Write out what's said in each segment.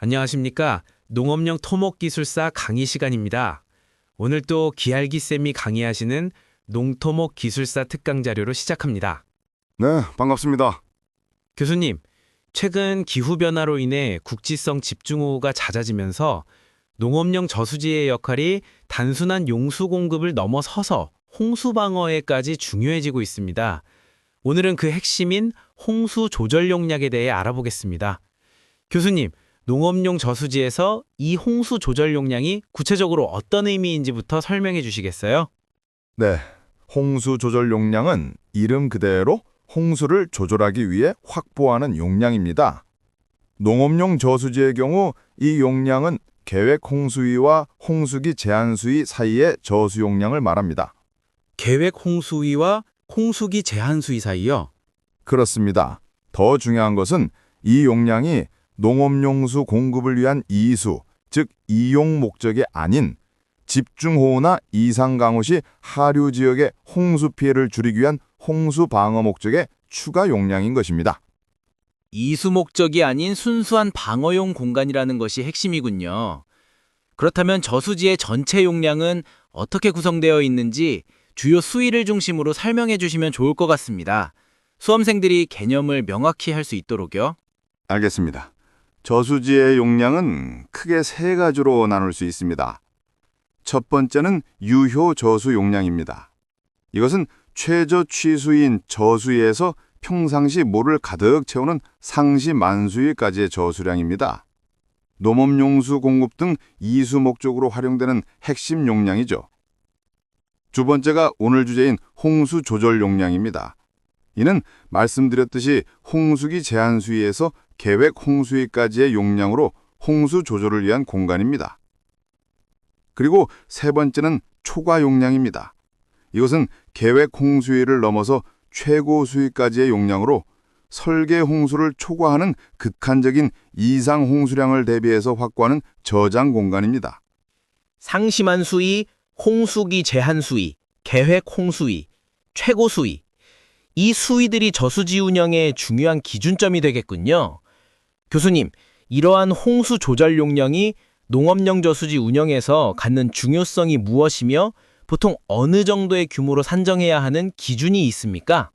안녕하십니까. 농업용 토목기술사 강의 시간입니다. 오늘 또 기알기쌤이 강의하시는 농토목기술사 특강 자료로 시작합니다. 네, 반갑습니다. 교수님, 최근 기후변화로 인해 국지성 집중호우가 잦아지면서 농업용 저수지의 역할이 단순한 용수 공급을 넘어서서 홍수 방어에까지 중요해지고 있습니다. 오늘은 그 핵심인 홍수 조절 용량에 대해 알아보겠습니다. 교수님, 농업용 저수지에서 이 홍수 조절 용량이 구체적으로 어떤 의미인지부터 설명해 주시겠어요? 네, 홍수 조절 용량은 이름 그대로 홍수를 조절하기 위해 확보하는 용량입니다. 농업용 저수지의 경우 이 용량은 계획 홍수위와 홍수기 제한 수위 사이의 저수 용량을 말합니다. 계획 홍수위와 홍수기 제한 수위 사이요? 그렇습니다. 더 중요한 것은 이 용량이 농업용수 공급을 위한 이수, 즉 이용 목적이 아닌 집중호우나 이상강우 시 하류 지역의 홍수 피해를 줄이기 위한 홍수 방어 목적의 추가 용량인 것입니다. 이수 목적이 아닌 순수한 방어용 공간이라는 것이 핵심이군요. 그렇다면 저수지의 전체 용량은 어떻게 구성되어 있는지 주요 수위를 중심으로 설명해 주시면 좋을 것 같습니다. 수험생들이 개념을 명확히 할 수 있도록요. 알겠습니다. 저수지의 용량은 크게 세 가지로 나눌 수 있습니다. 첫 번째는 유효 저수 용량입니다. 이것은 최저 취수인 저수위에서 평상시 물을 가득 채우는 상시 만수위까지의 저수량입니다. 농업용수 공급 등 이수 목적으로 활용되는 핵심 용량이죠. 두 번째가 오늘 주제인 홍수 조절 용량입니다. 이는 말씀드렸듯이 홍수기 제한 수위에서 계획 홍수위까지의 용량으로 홍수 조절을 위한 공간입니다. 그리고 세 번째는 초과 용량입니다. 이것은 계획 홍수위를 넘어서 최고 수위까지의 용량으로 설계 홍수를 초과하는 극한적인 이상 홍수량을 대비해서 확보하는 저장 공간입니다. 상시만 수위, 홍수기 제한 수위, 계획 홍수위, 최고 수위. 이 수위들이 저수지 운영의 중요한 기준점이 되겠군요. 교수님, 이러한 홍수 조절 용량이 농업용 저수지 운영에서 갖는 중요성이 무엇이며 보통 어느 정도의 규모로 산정해야 하는 기준이 있습니까?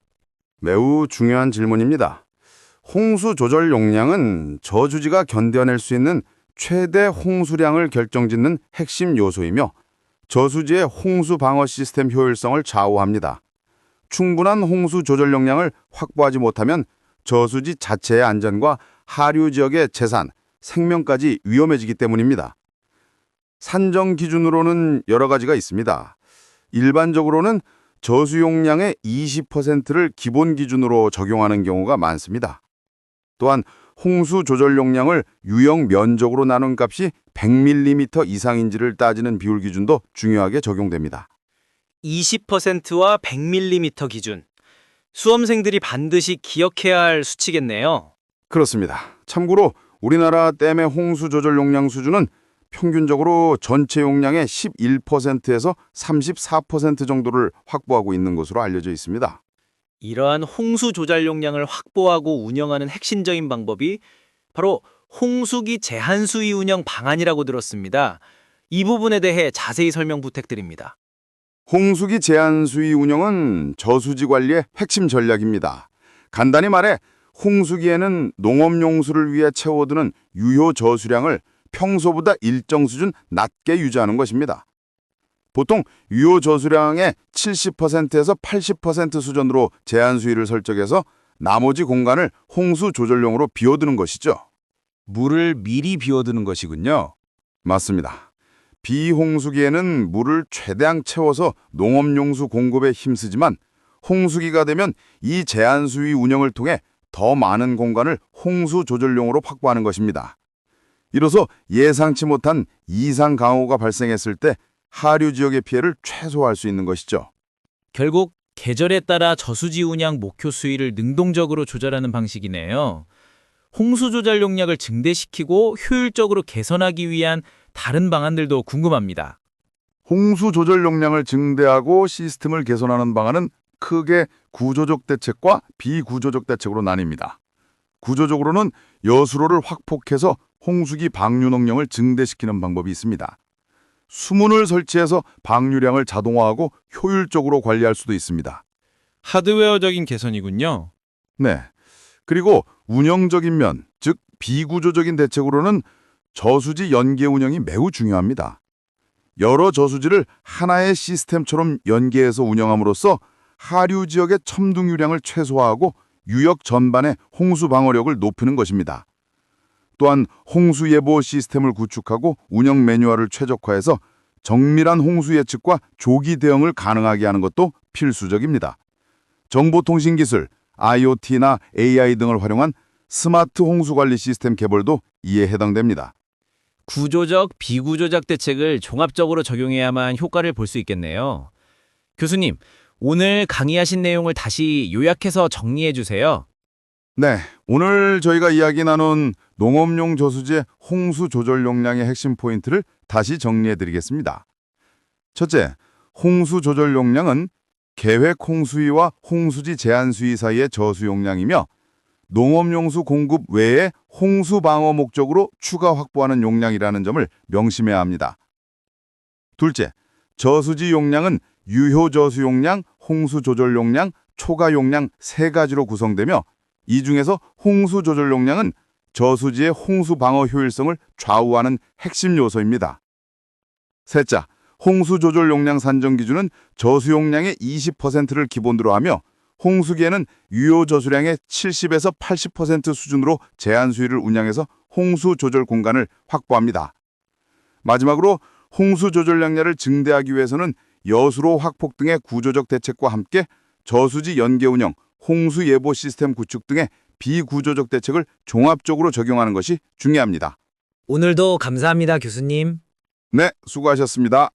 매우 중요한 질문입니다. 홍수 조절 용량은 저수지가 견뎌낼 수 있는 최대 홍수량을 결정짓는 핵심 요소이며 저수지의 홍수 방어 시스템 효율성을 좌우합니다. 충분한 홍수 조절 용량을 확보하지 못하면 저수지 자체의 안전과 하류 지역의 재산, 생명까지 위험해지기 때문입니다. 산정 기준으로는 여러 가지가 있습니다. 일반적으로는 저수 용량의 20%를 기본 기준으로 적용하는 경우가 많습니다. 또한 홍수 조절 용량을 유형 면적으로 나눈 값이 100mm 이상인지를 따지는 비율 기준도 중요하게 적용됩니다. 20%와 100mm 기준. 수험생들이 반드시 기억해야 할 수치겠네요. 그렇습니다. 참고로 우리나라 댐의 홍수 조절 용량 수준은 평균적으로 전체 용량의 11%에서 34% 정도를 확보하고 있는 것으로 알려져 있습니다. 이러한 홍수 조절 용량을 확보하고 운영하는 핵심적인 방법이 바로 홍수기 제한 수위 운영 방안이라고 들었습니다. 이 부분에 대해 자세히 설명 부탁드립니다. 홍수기 제한 수위 운영은 저수지 관리의 핵심 전략입니다. 간단히 말해 홍수기에는 농업용수를 위해 채워두는 유효 저수량을 평소보다 일정 수준 낮게 유지하는 것입니다. 보통 유효 저수량의 70%에서 80% 수준으로 제한 수위를 설정해서 나머지 공간을 홍수 조절용으로 비워두는 것이죠. 물을 미리 비워두는 것이군요. 맞습니다. 비홍수기에는 물을 최대한 채워서 농업용수 공급에 힘쓰지만 홍수기가 되면 이 제한 수위 운영을 통해 더 많은 공간을 홍수 조절용으로 확보하는 것입니다. 이로써 예상치 못한 이상 강우가 발생했을 때 하류 지역의 피해를 최소화할 수 있는 것이죠. 결국 계절에 따라 저수지 운영 목표 수위를 능동적으로 조절하는 방식이네요. 홍수 조절 용량을 증대시키고 효율적으로 개선하기 위한 다른 방안들도 궁금합니다. 홍수 조절 용량을 증대하고 시스템을 개선하는 방안은 크게 구조적 대책과 비구조적 대책으로 나뉩니다. 구조적으로는 여수로를 확폭해서 홍수기 방류 능력을 증대시키는 방법이 있습니다. 수문을 설치해서 방류량을 자동화하고 효율적으로 관리할 수도 있습니다. 하드웨어적인 개선이군요. 네. 그리고 운영적인 면, 즉 비구조적인 대책으로는 저수지 연계 운영이 매우 중요합니다. 여러 저수지를 하나의 시스템처럼 연계해서 운영함으로써 하류 지역의 첨둥유량을 최소화하고 유역 전반의 홍수 방어력을 높이는 것입니다. 또한 홍수 예보 시스템을 구축하고 운영 매뉴얼을 최적화해서 정밀한 홍수 예측과 조기 대응을 가능하게 하는 것도 필수적입니다. 정보통신기술, IoT나 AI 등을 활용한 스마트 홍수 관리 시스템 개발도 이에 해당됩니다. 구조적, 비구조적 대책을 종합적으로 적용해야만 효과를 볼 수 있겠네요. 교수님, 오늘 강의하신 내용을 다시 요약해서 정리해 주세요. 네, 오늘 저희가 이야기 나눈 농업용 저수지의 홍수 조절 용량의 핵심 포인트를 다시 정리해 드리겠습니다. 첫째, 홍수 조절 용량은 계획 홍수위와 홍수지 제한 수위 사이의 저수 용량이며 농업용수 공급 외에 홍수 방어 목적으로 추가 확보하는 용량이라는 점을 명심해야 합니다. 둘째, 저수지 용량은 유효 저수 용량, 홍수 조절 용량, 초과 용량 세 가지로 구성되며 이 중에서 홍수 조절 용량은 저수지의 홍수 방어 효율성을 좌우하는 핵심 요소입니다. 셋째, 홍수 조절 용량 산정 기준은 저수 용량의 20%를 기본으로 하며 홍수기에는 유효 저수량의 70에서 80% 수준으로 제한 수위를 운영해서 홍수 조절 공간을 확보합니다. 마지막으로 홍수 조절 양량을 증대하기 위해서는 여수로 확폭 등의 구조적 대책과 함께 저수지 연계 운영, 홍수 예보 시스템 구축 등의 비구조적 대책을 종합적으로 적용하는 것이 중요합니다. 오늘도 감사합니다, 교수님. 네, 수고하셨습니다.